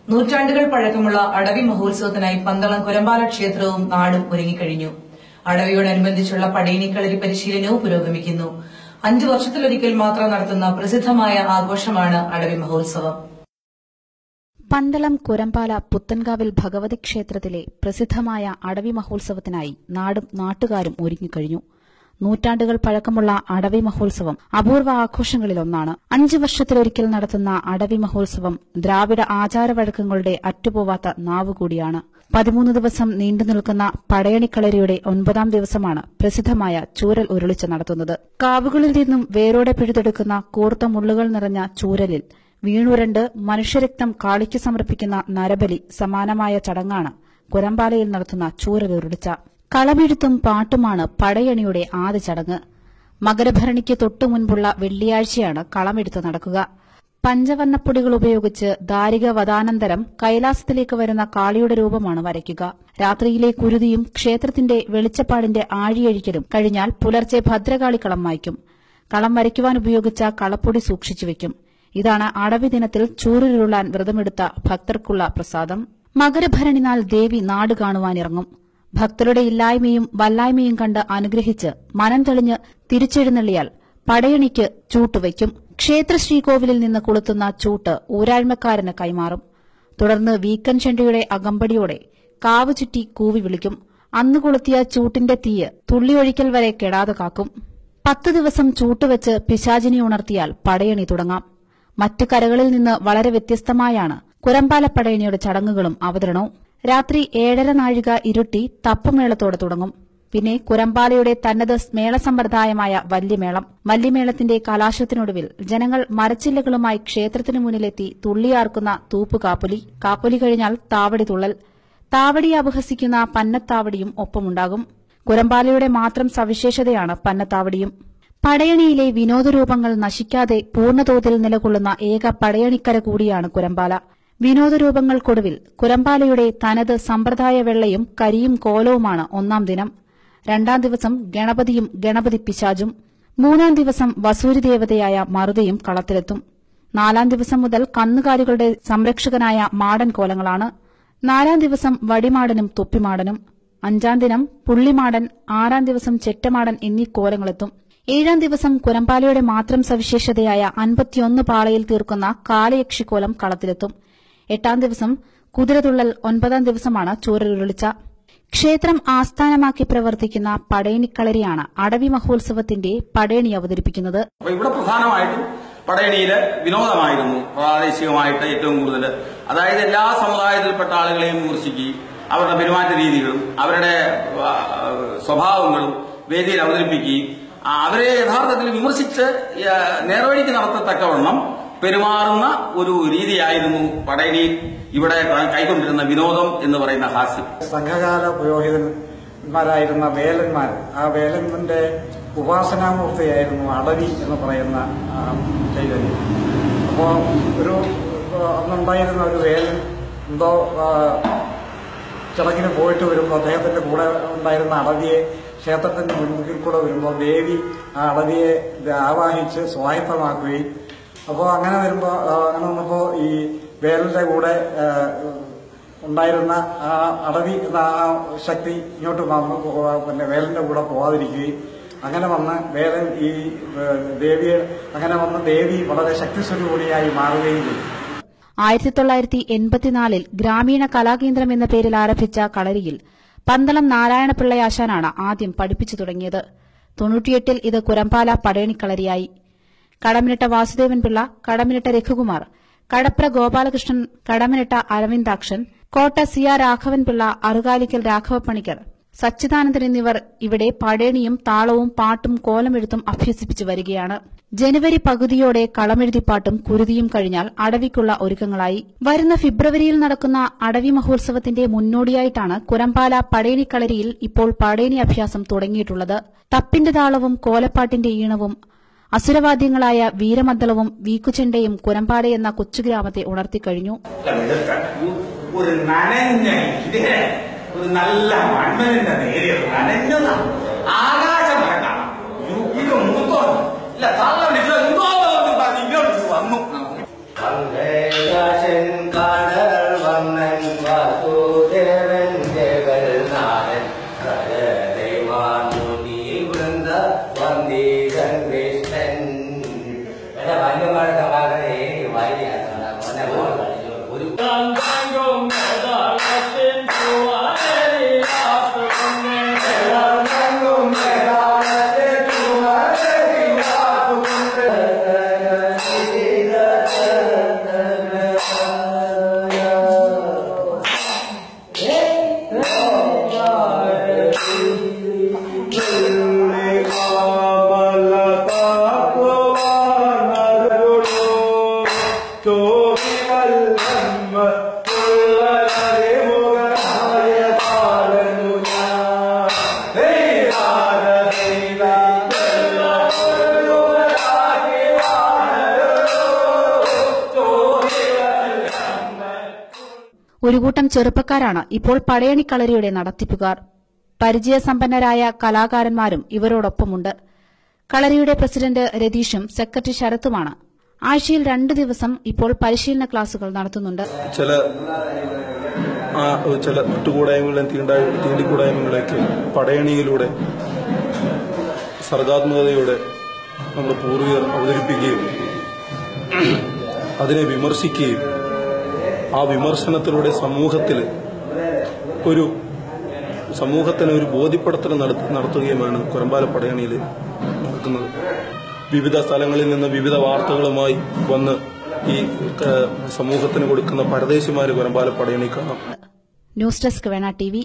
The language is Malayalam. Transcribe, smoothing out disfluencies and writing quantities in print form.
നൂറ്റാണ്ടുകൾ പഴക്കമുള്ള അടവി മഹോത്സവത്തിനായി പന്തളം കുരമ്പാല ക്ഷേത്രവും നാടും ഒരുങ്ങിക്കഴിഞ്ഞു. അടവിയോടനുബന്ധിച്ചുള്ള പടയണിക്കളരി പരിശീലനവും പുരോഗമിക്കുന്നു. 5 വർഷത്തിലൊരിക്കൽ മാത്രം നടത്തുന്ന പ്രസിദ്ധമായ ആഘോഷമാണ് അടവി മഹോത്സവം. പന്തളം കുരമ്പാല പുത്തൻകാവിൽ ഭഗവതി ക്ഷേത്രത്തിലെ പ്രസിദ്ധമായ അടവി മഹോത്സവത്തിനായി നാടും നാട്ടുകാരും ഒരുങ്ങിക്കഴിഞ്ഞു. നൂറ്റാണ്ടുകൾ പഴക്കമുള്ള അടവി മഹോത്സവം അപൂർവ ആഘോഷങ്ങളിലൊന്നാണ്. 5 വർഷത്തിലൊരിക്കൽ നടത്തുന്ന അടവി മഹോത്സവം ദ്രാവിഡ ആചാരവഴക്കങ്ങളുടെ അറ്റുപോവാത്ത നാവുകൂടിയാണ്. 13 ദിവസം നീണ്ടുനിൽക്കുന്ന പടയണിക്കളരിയുടെ 9ാം ദിവസമാണ് പ്രസിദ്ധമായ ചൂരൽ ഉരുളിച്ച നടത്തുന്നത്. കാവുകളിൽ നിന്നും വേരോടെ പിഴുതെടുക്കുന്ന കൂർത്ത മുള്ളുകൾ നിറഞ്ഞ ചൂരലിൽ വീണുരണ്ട് മനുഷ്യരക്തം കാളിക്ക് സമർപ്പിക്കുന്ന നരബലി സമാനമായ ചടങ്ങാണ് കുരമ്പാലയിൽ നടത്തുന്ന ചൂരൽ ഉരുളിച്ച. കളമെഴുത്തും പാട്ടുമാണ് പടയണിയുടെ ആദ്യ ചടങ്ങ്. മകരഭരണിക്ക് തൊട്ടുമുൻപുള്ള വെള്ളിയാഴ്ചയാണ് കളമെഴുത്ത് നടക്കുക. പഞ്ചവർണ്ണപ്പൊടികൾ ഉപയോഗിച്ച് ദാരിക വധാനന്തരം കൈലാസത്തിലേക്ക് വരുന്ന കാളിയുടെ രൂപമാണ് വരയ്ക്കുക. രാത്രിയിലെ കുരുതിയും ക്ഷേത്രത്തിന്റെ വെളിച്ചപ്പാടിന്റെ ആഴിയഴിക്കലും കഴിഞ്ഞാൽ പുലർച്ചെ ഭദ്രകാളി കളം മായ്ക്കും. കളം വരയ്ക്കുവാൻ ഉപയോഗിച്ച കളപ്പൊടി സൂക്ഷിച്ചുവെക്കും. ഇതാണ് അടവി ദിനത്തിൽ ചൂരലുരുളാൻ വ്രതമെടുത്ത ഭക്തർക്കുള്ള പ്രസാദം. മകരഭരണിനാൾ ദേവി നാട് കാണുവാനിറങ്ങും. ഭക്തരുടെ ഇല്ലായ്മയും വല്ലായ്മയും കണ്ട് അനുഗ്രഹിച്ച് മനം തെളിഞ്ഞ് തിരിച്ചെഴുന്നള്ളിയാൽ പടയണിക്ക് ചൂട്ടുവയ്ക്കും. ക്ഷേത്ര ശ്രീകോവിലിൽ നിന്ന് കൊളുത്തുന്ന ചൂട്ട് ഊരാഴ്മക്കാരന് കൈമാറും. തുടർന്ന് വീക്കൻ ചെണ്ടയുടെ അകമ്പടിയോടെ കാവ് ചുറ്റി കൂവി വിളിക്കും. അന്ന് കൊളുത്തിയ ചൂട്ടിന്റെ തീയ് തുള്ളിയൊഴിക്കൽ വരെ കെടാതെ കാക്കും. 10 ദിവസം ചൂട്ടുവെച്ച് പിശാചിനെ ഉണർത്തിയാൽ പടയണി തുടങ്ങാം. മറ്റു കരകളിൽ നിന്ന് വളരെ വ്യത്യസ്തമായാണ് കുരമ്പാല പടയണിയുടെ ചടങ്ങുകളും അവതരണവും. രാത്രി 7:30 നാഴിക ഇരുട്ടി തപ്പുമേളത്തോടെ തുടങ്ങും. പിന്നെ കുരമ്പാലയുടെ തനത് മേളസമ്പ്രദായമായ വല്യമേളം. വല്യമേളത്തിന്റെ കലാശത്തിനൊടുവിൽ ജനങ്ങൾ മരച്ചില്ലകളുമായി ക്ഷേത്രത്തിനു മുന്നിലെത്തി തുള്ളിയാർക്കുന്ന തൂപ്പ് കാപ്പുലി. കാപ്പുലി കഴിഞ്ഞാൽ താവടി തുള്ളൽ. താവടിയെ അപഹസിക്കുന്ന പന്നത്താവടിയും ഒപ്പമുണ്ടാകും. കുരമ്പാലയുടെ മാത്രം സവിശേഷതയാണ് പന്നത്താവടിയും. പടയണിയിലെ വിനോദരൂപങ്ങൾ നശിക്കാതെ പൂർണ്ണതോതിൽ നിലകൊള്ളുന്ന ഏക പടയണിക്കര കൂടിയാണ് കുരമ്പാല. വിനോദരൂപങ്ങൾക്കൊടുവിൽ കുരമ്പാലയുടെ തനത് സമ്പ്രദായ വെള്ളയും കരിയും കോലവുമാണ് 1ാം ദിനം. 2ാം ദിവസം ഗണപതിയും ഗണപതി പിശാചും. 3ാം ദിവസം വസൂരിദേവതയായ മറുതയും കളത്തിലെത്തും. 4ാം ദിവസം മുതൽ കന്നുകാലികളുടെ സംരക്ഷകനായ മാടൻ കോലങ്ങളാണ്. 4ാം ദിവസം വടിമാടനും തൊപ്പിമാടനും. 5ാം ദിനം പുള്ളിമാടൻ, 6ാം ദിവസം ചെറ്റമാടൻ എന്നീ കോലങ്ങളെത്തും. 7ാം ദിവസം കുരമ്പാലയുടെ മാത്രം സവിശേഷതയായ 51 പാളയിൽ തീർക്കുന്ന കാലയക്ഷിക്കോലം കളത്തിലെത്തും. 8ാം ദിവസം കുതിരതുള്ളൽ. 9ാം ദിവസമാണ് ചൂരലുരുളിച്ച. ക്ഷേത്രം ആസ്ഥാനമാക്കി പ്രവർത്തിക്കുന്ന പടയണിക്കളരിയാണ് അടവി മഹോത്സവത്തിന്റെ പടയണി അവതരിപ്പിക്കുന്നത്. ഇവിടെ പ്രധാനമായിട്ടും പടയണിയില് വിനോദമായിരുന്നു പ്രാദേശികമായിട്ട് ഏറ്റവും കൂടുതൽ. അതായത് എല്ലാ സമുദായത്തിൽപ്പെട്ട ആളുകളെയും വിമർശിക്കുകയും അവരുടെ പെരുമാറ്റ രീതികളും അവരുടെ സ്വഭാവങ്ങളും വേദിയിൽ അവതരിപ്പിക്കുകയും അവരെ യഥാർത്ഥത്തിൽ വിമർശിച്ച് നേർവഴിക്ക് നടത്തത്തക്കവണ്ണം പെരുമാറുന്ന ഒരു രീതിയായിരുന്നു പടയണിയിൽ ഇവിടെ കൈക്കൊണ്ടിരുന്ന വിനോദം എന്ന് പറയുന്ന ഹാസ്യം. സംഘകാല പുരോഹിതന്മാരായിരുന്ന വേലന്മാർ, ആ വേലന്റെ ഉപാസനാമൂർത്തിയായിരുന്നു അടവി എന്ന് പറയുന്ന ചൈതന്യം. അപ്പോ അന്നുണ്ടായിരുന്ന ഒരു വേലൻ എന്തോ ചടങ്ങിന് പോയിട്ട് വരുമ്പോൾ അദ്ദേഹത്തിന്റെ കൂടെ ഉണ്ടായിരുന്ന അടവിയെ ക്ഷേത്രത്തിന്റെ മുൻപിൽ കൂടെ വരുമ്പോൾ ദേവി ആ അടവിയെ ആവാഹിച്ച് സ്വായത്തമാക്കുകയും അപ്പോൾ അങ്ങനെ വന്നപ്പോ ഈ വേലന്റെ കൂടെ ഉണ്ടായിരുന്ന ആ അടവി എന്ന ആ ശക്തി ഇങ്ങോട്ട് പിന്നെ വേലന്റെ കൂടെ പോവാതിരിക്കുകയും അങ്ങനെ വന്ന് വേലൻ ഈ ദേവിയെ അങ്ങനെ വന്ന് ദേവി വളരെ ശക്തിസ്വരൂപിണിയായി മാറുകയും ചെയ്തു. 1984-ൽ ഗ്രാമീണ കലാകേന്ദ്രം എന്ന പേരിൽ ആരംഭിച്ച കളരിയിൽ പന്തളം നാരായണപിള്ളയാശാനാണ് ആദ്യം പഠിപ്പിച്ചു തുടങ്ങിയത്. 98-ൽ ഇത് കുരമ്പാല പടയണിക്കളരിയായി. കടമിനിട്ട വാസുദേവൻ പിള്ള, കടമിനിട്ട രഘുകുമാർ, കടപ്ര ഗോപാലകൃഷ്ണൻ, കടമിനിട്ട അരവിന്ദാക്ഷൻ, കോട്ട സിയ രാഘവൻ പിള്ള, അറുകാലിക്കൽ രാഘവപ്പണിക്കർ, സച്ചിദാനന്ദൻ എന്നിവർ ഇവിടെ പടയണിയും താളവും പാട്ടും കോലമെഴുത്തും അഭ്യസിപ്പിച്ചു വരികയാണ്. ജനുവരി പകുതിയോടെ കളമെഴുതിപ്പാട്ടും കുരുതിയും കഴിഞ്ഞാൽ അടവിക്കുള്ള ഒരുക്കങ്ങളായി. വരുന്ന ഫെബ്രുവരിയിൽ നടക്കുന്ന അടവി മഹോത്സവത്തിന്റെ മുന്നോടിയായിട്ടാണ് കുരമ്പാല പടയണിക്കളരിയിൽ ഇപ്പോൾ പടയണി അഭ്യാസം തുടങ്ങിയിട്ടുള്ളത്. തപ്പിന്റെ താളവും കോലപ്പാട്ടിന്റെ ഈണവും അസുരവാദ്യങ്ങളായ വീരമദ്ദളവും വീക്കുചെണ്ടയും കുരമ്പാല എന്ന കൊച്ചുഗ്രാമത്തെ ഉണർത്തിക്കഴിഞ്ഞു. ഒരു നല്ല മണ്ണിന്റെ നേരിയ നനഞ്ഞ ആകാശം ഇത് മുത്തോല്ല തള്ള വിളിച്ചോ ഇങ്ങോട്ട് വന്നു. ഒരു കൂട്ടം ചെറുപ്പക്കാരാണ് ഇപ്പോൾ പടയണി കളരിയുടെ നടത്തിപ്പുകാർ. പരിചയസമ്പന്നരായ കലാകാരന്മാരും ഇവരോടൊപ്പമുണ്ട്. കളരിയുടെ പ്രസിഡന്റ് രതീഷും സെക്രട്ടറി ശരത്തുമാണ്. ആഴ്ചയിൽ 2 ദിവസം ഇപ്പോൾ പരിശീലന ക്ലാസുകൾ നടത്തുന്നുണ്ട്. ചില വിട്ടുകൂടായ്മകളെയും തീണ്ടിക്കൂടായ്മകളെയൊക്കെ പടയണിയിലൂടെ സർഗാത്മകതയോടെ നമ്മുടെ പൂർവികർ അവതരിപ്പിക്കുകയും അതിനെ വിമർശിക്കുകയും ആ വിമർശനത്തിലൂടെ സമൂഹത്തിന് ഒരു ബോധ്യപ്പെടുത്തൽ നടത്തുകയുമാണ് കുരമ്പാല പടയണിയിൽ നടക്കുന്നത്. വിവിധ സ്ഥലങ്ങളിൽ നിന്ന് വിവിധ വാർത്തകളുമായി വന്ന് ഈ സമൂഹത്തിന് കൊടുക്കുന്ന പരദേശിമാര് കുരമ്പാല പടയണി കാണാം. ന്യൂസ് ഡെസ്ക് വേണ TV.